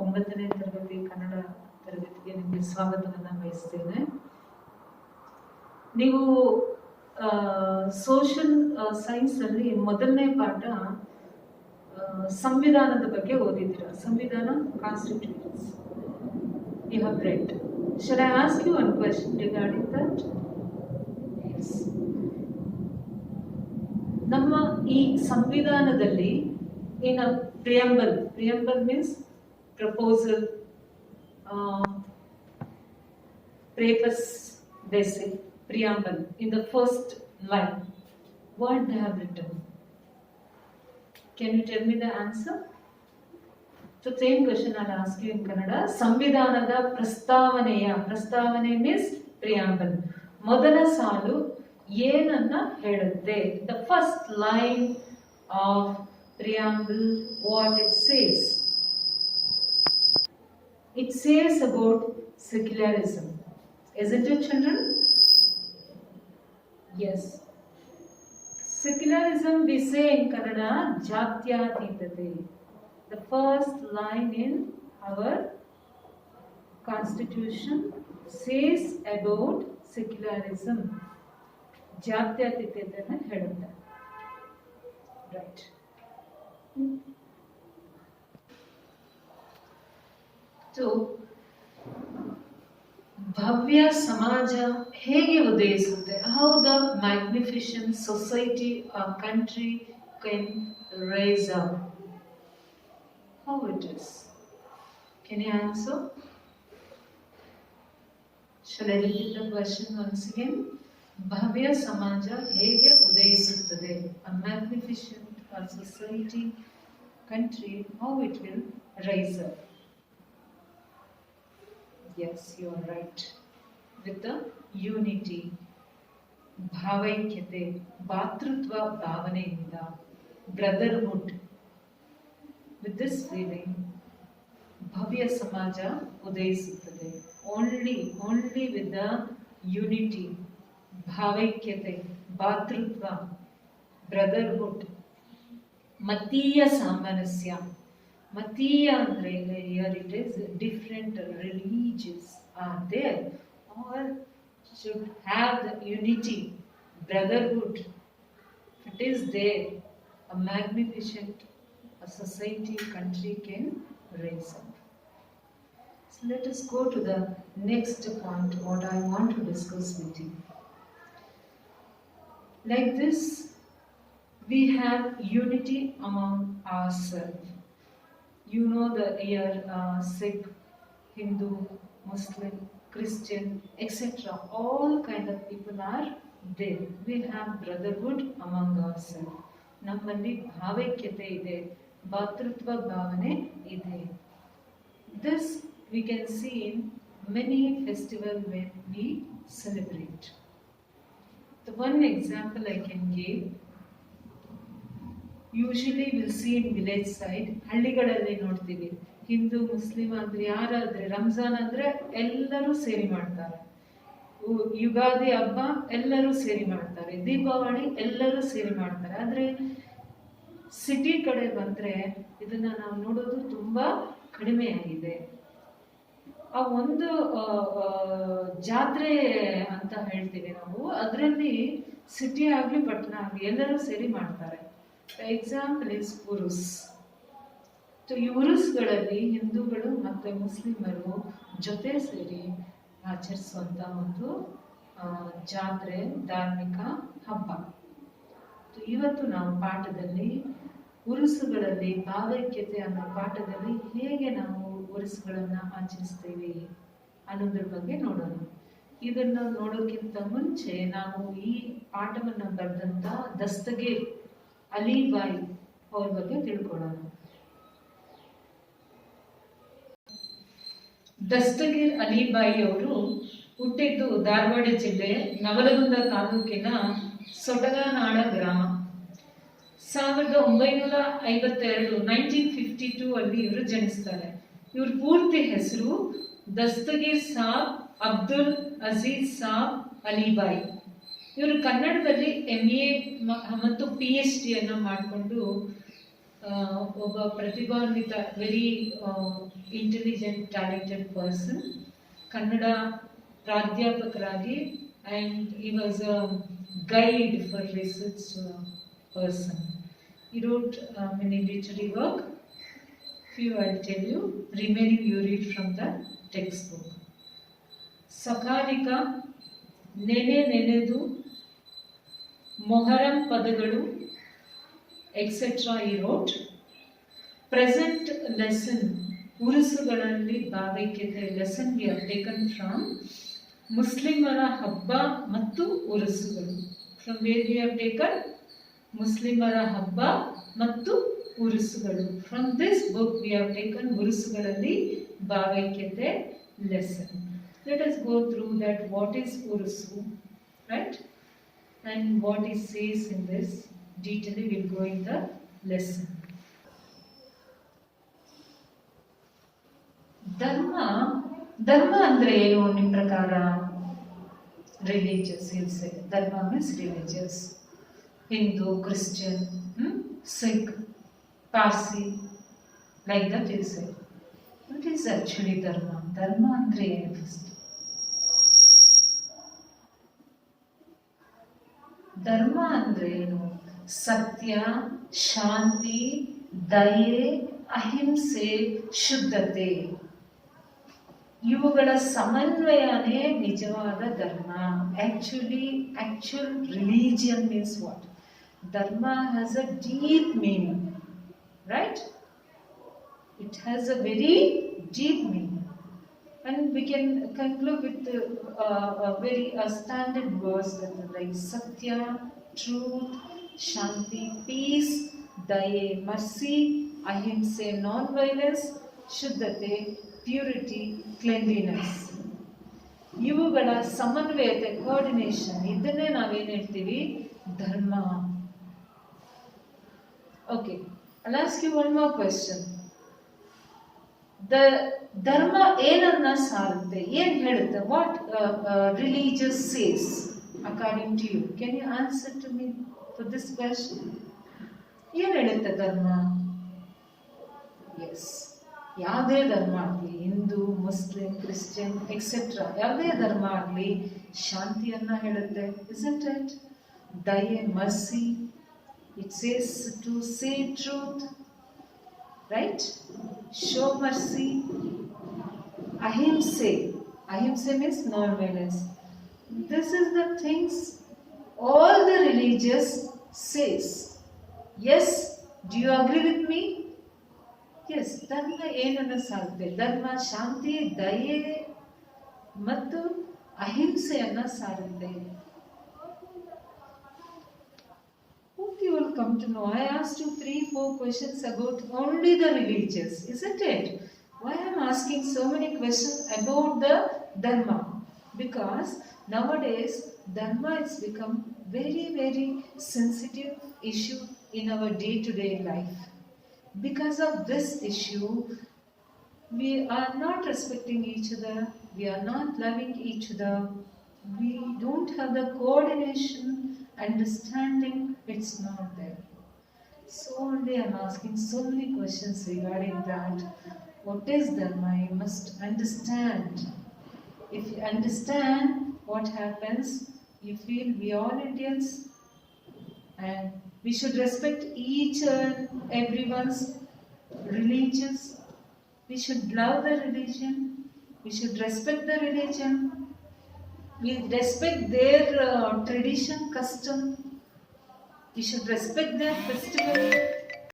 9ನೇ ತರಗತಿ ಕನ್ನಡ ತರಗತಿಗೆ ನಿಮಗೆ ಸ್ವಾಗತವನ್ನು ಬಯಸ್ತೇನೆ. ನೀವು ಸೋಷಿಯಲ್ ಸೈನ್ಸ್ ಅಲ್ಲಿ ಮೊದಲನೇ ಪಾಠ ಸಂವಿಧಾನದ ಬಗ್ಗೆ ಓದಿದ್ದೀರಾ. ಸಂವಿಧಾನ, constitutions you have read. Shall I ask you one question regarding that? Yes. ನಮ್ಮ ಈ ಸಂವಿಧಾನದಲ್ಲಿ in a preamble means proposal, preface, basic preamble. In the first line, what they have written? Can you tell me the answer? So same question I'll ask you in Kannada. ಸಂವಿಧಾನದ ಪ್ರಸ್ತಾವನೆ means preamble. ಮೊದಲ ಸಾಲು ಏನನ್ನ ಹೇಳುತ್ತೆ? The first line of preamble, what it says? It says about secularism. Isn't it, children? Yes. Secularism we say in Kannada, Jatyatithate. The first line in our constitution says about secularism. Jatyatithate ಹೇಳುತ್ತೆ. Right. So, ಭವ್ಯ ಸಮಾಜ ಹೇಗೆ ಉದಯಿಸುತ್ತೆ? How the magnificent society or country can raise up? How it is? Can you answer? Shall I repeat the question once again? ಭವ್ಯ ಸಮಾಜ ಹೇಗೆ ಉದಯಿಸುತ್ತದೆ? A magnificent or society, country, how it will rise up? Yes, you are right. With the unity, ಭಾವೈಕ್ಯತೆ, ಭಾತೃತ್ವ ಭಾವನೆಯಿಂದ, brotherhood. With this feeling, ಭವ್ಯ ಸಮಾಜ ಉದಯಿಸುತ್ತದೆ. Only with the unity, ಭಾವೈಕ್ಯತೆ, ಭಾತೃತ್ವ, brotherhood, ಮತೀಯ ಸಾಮರಸ್ಯ. ಮತೀಯ ಅಂದ್ರೆ here it is different religions are there, all should have the unity, brotherhood. It is there, a magnificent a society, country can raise up. So let us go to the next point, what I want to discuss with you. Like this, we have unity among ourselves. You know the here Sikh, Hindu, Muslim, Christian, etc. All kind of people are there. We have brotherhood among ourselves. ನಮ್ಮಲ್ಲಿ ಭಾವೈಕ್ಯತೆ ಇದೆ, ಭಾತೃತ್ವ ಭಾವನೆ ಇದೆ. This we can see in many festivals when we celebrate. The one example I can give, usually we'll see in village side, ಹಳ್ಳಿಗಳಲ್ಲಿ ನೋಡ್ತೀವಿ, Hindu Muslim ಅಂದ್ರೆ ಯಾರಾದ್ರೆ ರಂಜಾನ್ ಅಂದ್ರೆ ಎಲ್ಲರೂ ಸೇರಿ ಮಾಡ್ತಾರೆ, ಯುಗಾದಿ ಹಬ್ಬ ಎಲ್ಲರೂ ಸೇರಿ ಮಾಡ್ತಾರೆ, ದೀಪಾವಳಿ ಎಲ್ಲರೂ ಸೇರಿ ಮಾಡ್ತಾರೆ. ಆದ್ರೆ ಸಿಟಿ ಕಡೆ ಬಂದ್ರೆ ಇದನ್ನ ನಾವು ನೋಡೋದು ತುಂಬಾ ಕಡಿಮೆ ಆಗಿದೆ. ಆ ಒಂದು ಜಾತ್ರೆ ಅಂತ ಹೇಳ್ತೀವಿ ನಾವು, ಅದರಲ್ಲಿ ಸಿಟಿ ಆಗ್ಲಿ ಪಟ್ಟಣ ಆಗ್ಲಿ ಎಲ್ಲರೂ ಸೇರಿ ಮಾಡ್ತಾರೆ. ಎಕ್ಸಾಂಪಲ್ ಇಸ್ ಉರುಸ್. ಈ ಉರುಸ್ಗಳಲ್ಲಿ ಹಿಂದೂಗಳು ಮತ್ತೆ ಮುಸ್ಲಿಮರು ಜೊತೆ ಸೇರಿ ಆಚರಿಸುವಂತ ಒಂದು ಜಾತ್ರೆ, ಧಾರ್ಮಿಕ ಹಬ್ಬ. ಇವತ್ತು ನಾವು ಪಾಠದಲ್ಲಿ ಉರುಸುಗಳಲ್ಲಿ ಭಾವೈಕ್ಯತೆ ಅನ್ನೋ ಪಾಠದಲ್ಲಿ ಹೇಗೆ ನಾವು ಉರುಸುಗಳನ್ನ ಆಚರಿಸ್ತೇವೆ ಅನ್ನೋದ್ರ ಬಗ್ಗೆ ನೋಡೋಣ. ಇದನ್ನ ನೋಡೋಕ್ಕಿಂತ ಮುಂಚೆ ನಾವು ಈ ಪಾಠವನ್ನ ಬರೆದಂತ ದಸ್ತಗೀರ್ ಅಲಿಬಾಯಿ ಅವ್ರ ಬಗ್ಗೆ ತಿಳ್ಕೊಳ್ಳೋಣ. ದಸ್ತಗೀರ್ ಅಲಿಬಾಯಿ ಅವರು ಹುಟ್ಟಿದ್ದು ಧಾರವಾಡ ಜಿಲ್ಲೆ ನವಲಗುಂದ ತಾಲೂಕಿನ ಸೊಟಗಾನಾಳ ಗ್ರಾಮ. 1952 1952 ಅಲ್ಲಿ ಇವರು ಜನಿಸ್ತಾರೆ. ಇವ್ರ ಪೂರ್ತಿ ಹೆಸರು ದಸ್ತಗೀರ್ ಸಾಬ್ ಅಬ್ದುಲ್ ಅಜೀಜ್ ಸಾಬ್ ಅಲಿಬಾಯಿ. ಇವರು ಕನ್ನಡದಲ್ಲಿ MA ಮತ್ತು PhD ಅನ್ನು ಮಾಡಿಕೊಂಡು ಒಬ್ಬ ಪ್ರತಿಭಾನ್ವಿತ very intelligent talented person, Kannada ಪ್ರಾಧ್ಯಾಪಕರಾಗಿ, and he was a guide for research person. He wrote many literary work. Few I'll tell you, remaining you read from the textbook. ಸಕಾಲಿಕ, ನೆನೆ ನೆನೆದು, ಮೊಹರಂ ಪದಗಳು, ಎಕ್ಸೆಟ್ರಾ ಈ ರೋಟ್. ಪ್ರೆಸೆಂಟ್ ಲೆಸನ್, ಉರುಸುಗಳಲ್ಲಿ ಭಾವೈಕ್ಯತೆ. Lesson we have taken from ಮುಸ್ಲಿಮರ ಹಬ್ಬ ಮತ್ತು ಉರುಸುಗಳು. From where we have taken ಮುಸ್ಲಿಮರ ಹಬ್ಬ ಮತ್ತು ಉರುಸುಗಳು. From this book we have taken ಉರುಸುಗಳಲ್ಲಿ ಭಾವೈಕ್ಯತೆ lesson. Let us go through that what is urusu, right? And what it says in this. Detail will go in the lesson. ಧರ್ಮ ಅಂದ್ರೆ ಏನು ನಿಮ್ಮ ಪ್ರಕಾರ? ರಿಲಿಜಿಯಸ್. ಇಲ್ಸೆ dharma means religious. Hindu, Christian, Sikh, Parsi, like that ಇಲ್ಸೆ. What is actually dharma? ಧರ್ಮ ಅಂದ್ರೆ ಏನು? ಫಸ್ಟ್ ಧರ್ಮ ಅಂದ್ರೆ ಏನು? ಸತ್ಯ, ಶಾಂತಿ, ದಯೆ, ಅಹಿಂಸೆ, ಶುದ್ಧತೆ, ಇವುಗಳ ಸಮನ್ವಯನೇ ನಿಜವಾದ ಧರ್ಮ. Actual religion means what? Dharma has a deep meaning, right? It has a very deep meaning, and we can conclude with a very standard verse like Satya, truth, Shanti, peace, Daye, mercy, Ahimsa, non-violence, Shuddhate, purity, cleanliness. ಇವುಗಳ ಸಮನ್ವಯತೆ, coordination, ಇದನ್ನೇ ನಾವೇನು ಹೇಳ್ತೀವಿ? ಧರ್ಮ. Okay, I'll ask you one more question. ಧರ್ಮ ಏನನ್ನ ಸಾರುತ್ತೆ? ಏನ್ ಹೇಳುತ್ತೆ? What religious says according to you? Can you answer to me for this question? ಏನ್ ಹೇಳುತ್ತೆ ಧರ್ಮ? ಎಸ್, ಯಾವುದೇ ಧರ್ಮ ಆಗಲಿ, ಹಿಂದೂ, ಮುಸ್ಲಿಂ, ಕ್ರಿಶ್ಚಿಯನ್ ಎಕ್ಸೆಟ್ರಾ, ಯಾವುದೇ ಧರ್ಮ ಆಗಲಿ ಶಾಂತಿಯನ್ನ ಹೇಳುತ್ತೆ. Isn't it? ದಯೆ, mercy, it says to say truth, right? Show mercy. Ahimsa means non-violence. This is the things all the religious says. Yes, do you agree with me? Yes, ಧರ್ಮ ಏನನ್ನ ಸಾರುತ್ತೆ? ಧರ್ಮ ಶಾಂತಿ, ದಯೆ ಮತ್ತು ಅಹಿಂಸೆಯನ್ನ ಸಾರುತ್ತೆ. You will come to know. I asked you 3-4 questions about only the religious, isn't it? Why I am asking so many questions about the dharma? Because nowadays dharma has become very sensitive issue in our day-to-day life. Because of this issue, we are not respecting each other, we are not loving each other, we don't have the coordination, understanding, it's not there. So only I'm asking so many questions regarding that. What is dharma? You must understand. If you understand what happens, you feel we all Indians and we should respect each and everyone's religious. We should love the religion. We should respect the religion. We respect their tradition, custom. We should respect their festival.